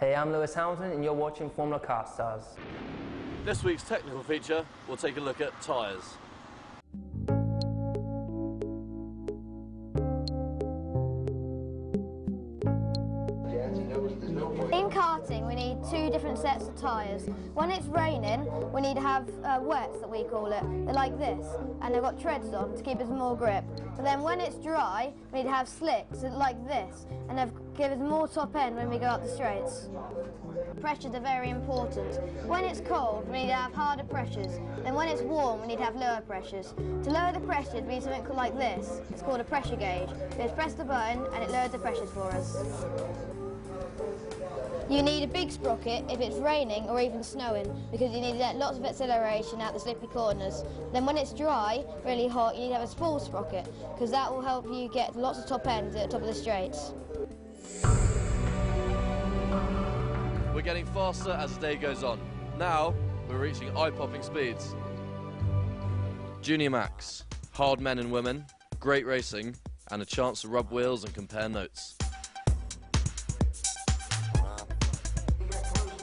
Hey, I'm Lewis Hamilton and you're watching Formula Car Stars. This week's technical feature, we'll take a look at tyres. In karting, we need two different sets of tyres. When it's raining, we need to have wets, that we call it. They're like this, and they've got treads on to keep us more grip. But then when it's dry, we need to have slicks like this, and they give us more top end when we go up the straights. Pressures are very important. When it's cold, we need to have harder pressures. Then when it's warm, we need to have lower pressures. To lower the pressures, we need something like this. It's called a pressure gauge. We just press the button, and it lowers the pressures for us. You need a big sprocket if it's raining or even snowing, because you need lots of acceleration out the slippy corners. Then when it's dry, really hot, you need to have a small sprocket, because that will help you get lots of top ends at the top of the straights. We're getting faster as the day goes on. Now, we're reaching eye-popping speeds. Junior Max, hard men and women, great racing, and a chance to rub wheels and compare notes.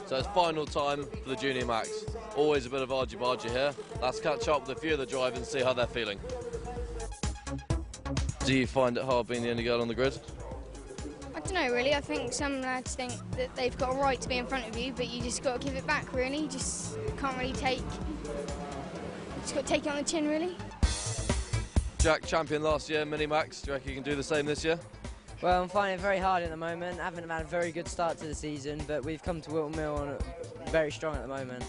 So it's final time for the Junior Max. Always a bit of argy-bargy here. Let's catch up with a few of the drivers and see how they're feeling. Do you find it hard being the only girl on the grid? I don't know really. I think some lads think that they've got a right to be in front of you, but you just got to give it back really. You just can't really just got to take it on the chin really. Jack, champion last year, Mini Max. Do you reckon you can do the same this year? Well, I'm finding it very hard at the moment. I haven't had a very good start to the season, but we've come to Whilton Mill on very strong at the moment.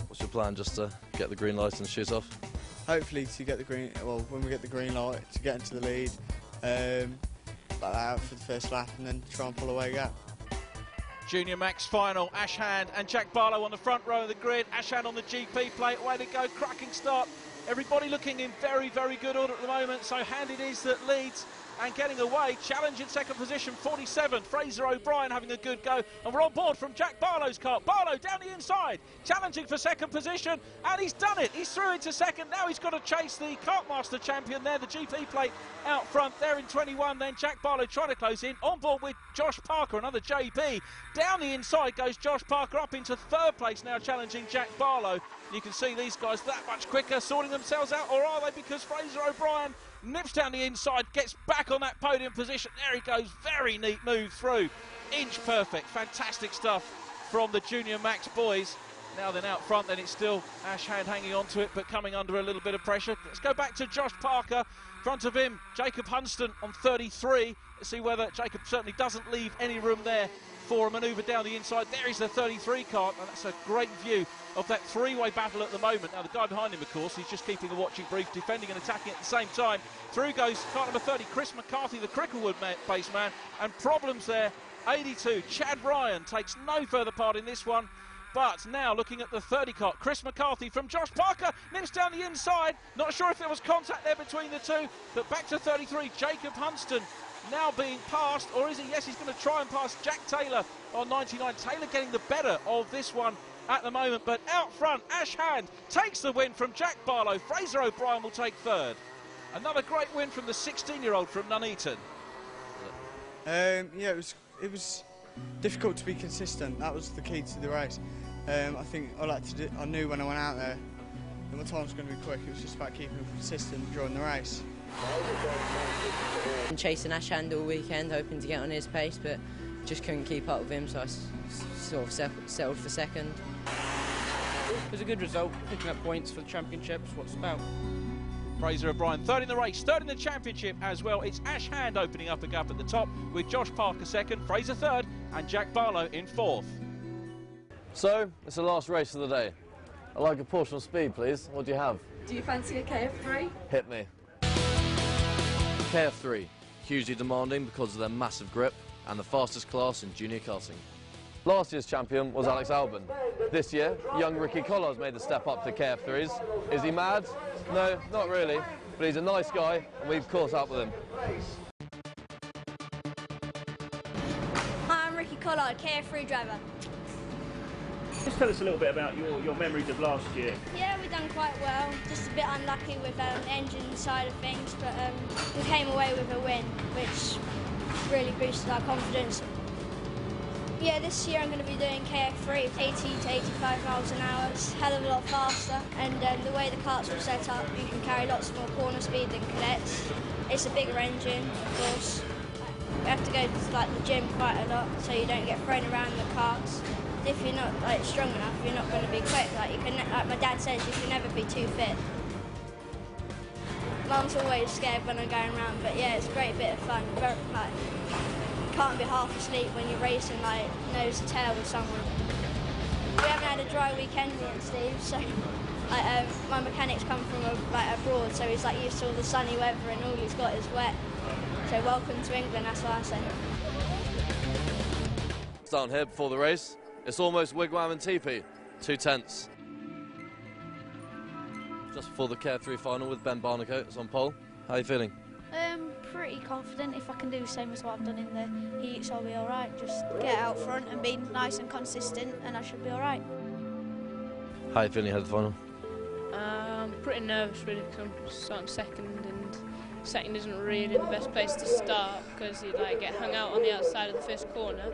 What's your plan, just to get the green light and shoot off? Hopefully to get the green, well, when we get the green light, to get into the lead, like that for the first lap, and then try and pull away gap. Junior Max final, Ashhand and Jack Barlow on the front row of the grid. Ashhand on the GP plate, away they go, cracking start. Everybody looking in very, very good order at the moment, so Hand it is that leads. And getting away, challenge in second position, 47. Fraser O'Brien having a good go. And we're on board from Jack Barlow's car. Barlow down the inside, challenging for second position. And he's done it. He's through into second. Now he's got to chase the Kartmaster champion there, the GP plate out front. There in 21. Then Jack Barlow trying to close in. On board with Josh Parker, another JB. Down the inside goes Josh Parker up into third place now, challenging Jack Barlow. You can see these guys that much quicker sorting themselves out, or are they? Because Fraser O'Brien nips down the inside, gets back on that podium position. There he goes, very neat move through. Inch perfect, fantastic stuff from the Junior Max boys. Now then out front, then it's still Ashhand hanging on to it, but coming under a little bit of pressure. Let's go back to Josh Parker. In front of him, Jacob Hunston on 33. Let's see whether Jacob certainly doesn't leave any room there for a manoeuvre down the inside. There is the 33 kart, and that's a great view of that three-way battle at the moment. Now the guy behind him, of course, he's just keeping a watching brief, defending and attacking at the same time. Through goes kart number 30, Chris McCarthy, the Cricklewood base man, and problems there. 82, Chad Ryan takes no further part in this one. But now looking at the 30 kart, Chris McCarthy from Josh Parker, nips down the inside. Not sure if there was contact there between the two, but back to 33, Jacob Hunston now being passed, or is he? Yes, he's going to try and pass Jack Taylor on 99. Taylor getting the better of this one at the moment, but out front, Ashhand takes the win from Jack Barlow. Fraser O'Brien will take third. Another great win from the 16-year-old from Nuneaton. Yeah, it was difficult to be consistent. That was the key to the race. I think I knew when I went out there that my time was going to be quick. It was just about keeping consistent during the race. I'm chasing Ashhand all weekend, hoping to get on his pace, but just couldn't keep up with him, so I sort of settled for second. It was a good result, picking up points for the championships, what it's about. Fraser O'Brien third in the race, third in the championship as well. It's Ashhand opening up a gap at the top with Josh Parker second, Fraser third, and Jack Barlow in fourth. So, it's the last race of the day. I'd like a portion of speed, please. What do you have? Do you fancy a KF3? Hit me. KF3, hugely demanding because of their massive grip and the fastest class in junior karting. Last year's champion was Alex Albon. This year, young Ricky Collard's made the step up to KF3s. Is he mad? No, not really, but he's a nice guy and we've caught up with him. Hi, I'm Ricky Collard, KF3 driver. Just tell us a little bit about your memories of last year. Yeah, we've done quite well. Just a bit unlucky with the engine side of things, but we came away with a win, which really boosted our confidence. Yeah, this year I'm going to be doing KF3, 80 to 85 miles an hour. It's a hell of a lot faster, and the way the karts are set up, you can carry lots more corner speed than cadets. It's a bigger engine, of course. You have to go to like the gym quite a lot, so you don't get thrown around the karts. If you're not like strong enough, you're not going to be quick. Like my dad says, you can never be too fit. Mum's always scared when I'm going around, but yeah, it's a great bit of fun. Very, like, you can't be half asleep when you're racing like nose to tail with someone. We haven't had a dry weekend, me and Steve, so my mechanic's come from abroad, so he's like used to all the sunny weather and all he's got is wet. So welcome to England, that's what I say. Down here before the race, it's almost wigwam and teepee, 2/10. Just before the KF3 final with Ben Barnicoat is on pole. How are you feeling? Pretty confident. If I can do the same as what I've done in the heats, I'll be all right. Just get out front and be nice and consistent, and I should be all right. How are you feeling ahead of the final? I'm pretty nervous really because I'm starting second, and second isn't really the best place to start because you like get hung out on the outside of the first corner.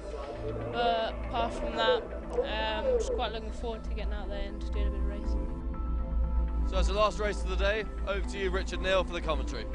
But apart from that, I'm just quite looking forward to getting out there and just doing a bit of racing. So it's the last race of the day. Over to you, Richard Neal, for the commentary.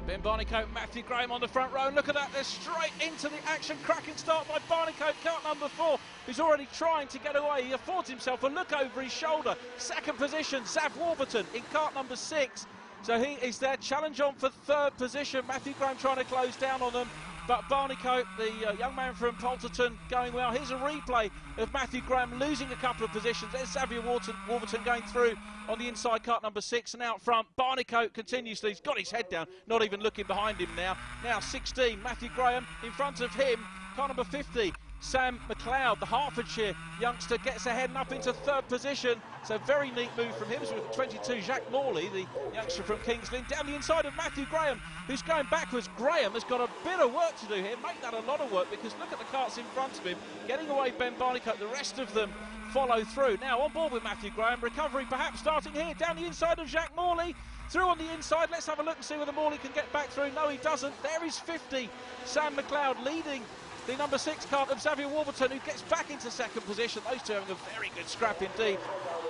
Ben Barnicoat, Matthew Graham on the front row. And look at that, they're straight into the action. Cracking start by Barnicoat, kart number 4, who's already trying to get away. He affords himself a look over his shoulder. Second position, Sav Warburton in kart number 6. So he is there, challenge on for third position. Matthew Graham trying to close down on them. But Barnicoat, the young man from Polterton, going well. Here's a replay of Matthew Graham losing a couple of positions. There's Xavier Warburton going through on the inside kart number 6, and out front Barnicoat continuously. He's got his head down, not even looking behind him now. Now 16, Matthew Graham in front of him. Car number 50, Sam McLeod, the Hertfordshire youngster, gets ahead and up into third position. So very neat move from him. So we've got 22, Jacques Morley, the youngster from Kings Lynn, down the inside of Matthew Graham, who's going backwards. Graham has got a bit of work to do here. Make that a lot of work, because look at the karts in front of him. Getting away Ben Barnicoat, the rest of them follow through. Now on board with Matthew Graham. Recovery perhaps starting here, down the inside of Jacques Morley. Through on the inside, let's have a look and see whether Morley can get back through. No, he doesn't. There is 50, Sam McLeod leading the number 6 kart of Xavier Warburton, who gets back into second position. Those two having a very good scrap indeed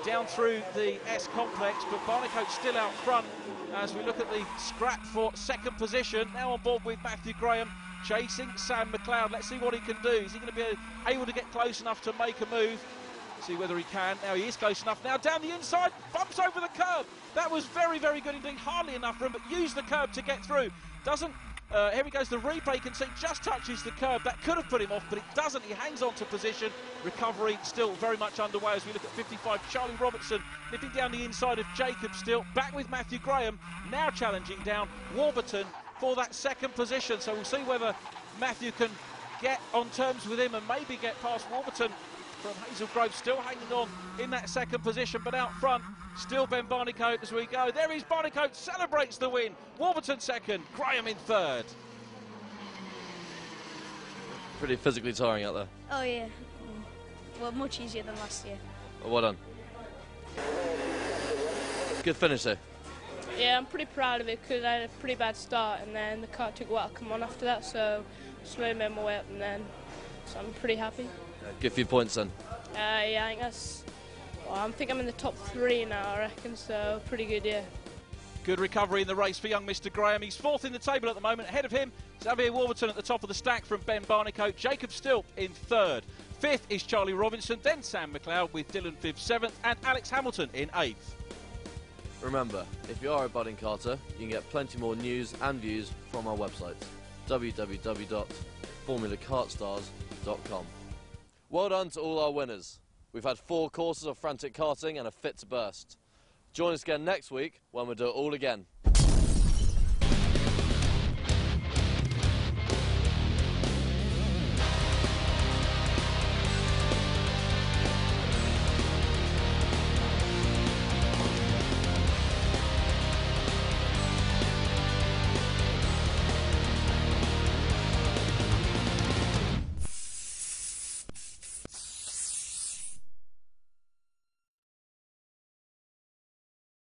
down through the S complex, but Barnicoat's still out front as we look at the scrap for second position. Now on board with Matthew Graham, chasing Sam McLeod. Let's see what he can do. Is he going to be able to get close enough to make a move? See whether he can. Now he is close enough. Now down the inside, bumps over the curb. That was very, very good indeed. Hardly enough room, but used the curb to get through. Doesn't. Here he goes, the replay, you can see just touches the curb. That could have put him off, but it doesn't. He hangs on to position. Recovery still very much underway as we look at 55. Charlie Robertson nipping down the inside of Jacob still. Back with Matthew Graham, now challenging down Warburton for that second position. So we'll see whether Matthew can get on terms with him and maybe get past Warburton from Hazel Grove, still hanging on in that second position, but out front, still Ben Barnicoat as we go. There is Barnicoat, celebrates the win. Warburton second, Graham in third. Pretty physically tiring out there. Oh yeah, well, much easier than last year. Well done. Good finish there. Yeah, I'm pretty proud of it because I had a pretty bad start, and then the car took a while to come on after that, so slowly made my way up, and then so I'm pretty happy. Give you points then. Yeah, I think that's. Well, I think I'm in the top 3 now, I reckon, so pretty good, yeah. Good recovery in the race for young Mr. Graham. He's 4th in the table at the moment. Ahead of him, Xavier Warburton at the top of the stack from Ben Barnicoat. Jacob Stilt in 3rd. 5th is Charlie Robinson, then Sam McLeod with Dylan Phibbs 7th, and Alex Hamilton in 8th. Remember, if you are a budding karter, you can get plenty more news and views from our website, www.formulakartstars.com. Well done to all our winners. We've had 4 courses of frantic karting and a fit to burst. Join us again next week when we do it all again.